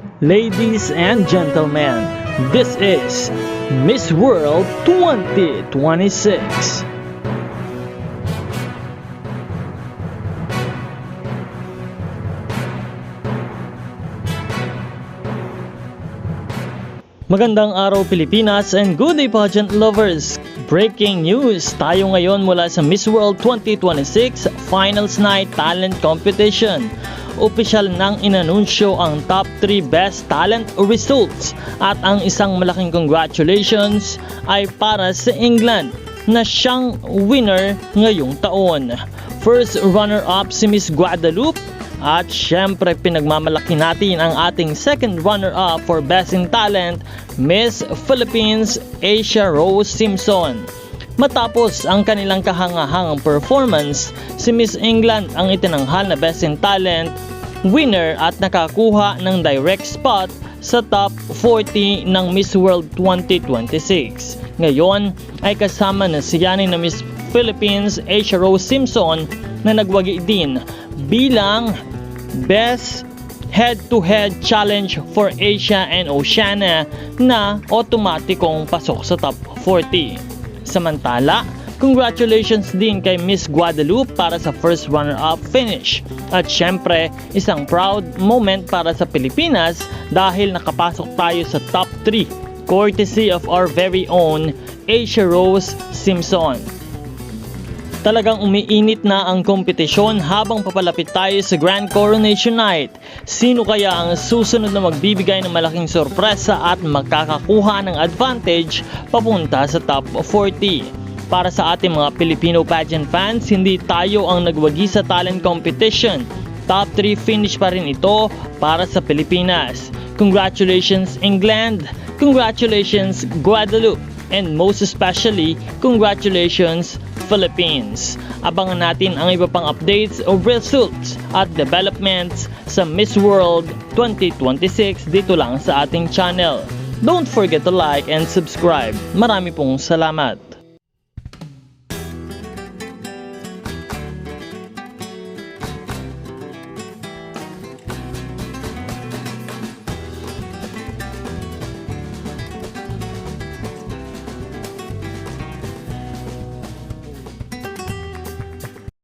Ladies and gentlemen, this is Miss World 2026. Magandang araw Pilipinas and good day pageant lovers! Breaking news! Tayo ngayon mula sa Miss World 2026 Finals Night Talent Competition. Opisyal nang inanunsyo ang top 3 best talent results at ang isang malaking congratulations ay para sa England na siyang winner ngayong taon. First runner-up si Miss Guadalupe. At syempre pinagmamalaki natin ang ating second runner-up for Best in Talent, Miss Philippines Asia Rose Simpson. Matapos ang kanilang kahangahangang performance, si Miss England ang itinanghal na Best in Talent winner at nakakuha ng direct spot sa top 40 ng Miss World 2026. Ngayon ay kasama na siya ni na Miss Philippines Asia Rose Simpson na nagwagi din bilang Best Head-to-Head Challenge for Asia and Oceania na otomatikong pasok sa top 40. Samantala, congratulations din kay Miss Guadalupe para sa first runner-up finish. At syempre, isang proud moment para sa Pilipinas dahil nakapasok tayo sa top 3 courtesy of our very own Asia Rose Simpson. Talagang umiinit na ang kompetisyon habang papalapit tayo sa Grand Coronation Night. Sino kaya ang susunod na magbibigay ng malaking sorpresa at makakakuha ng advantage papunta sa top 40? Para sa ating mga Filipino pageant fans, hindi tayo ang nagwagi sa talent competition. Top 3 finish pa rin ito para sa Pilipinas. Congratulations England! Congratulations Guadalupe! And most especially, congratulations Philippines. Abangan natin ang iba pang updates o results at developments sa Miss World 2026 dito lang sa ating channel. Don't forget to like and subscribe. Marami pong salamat.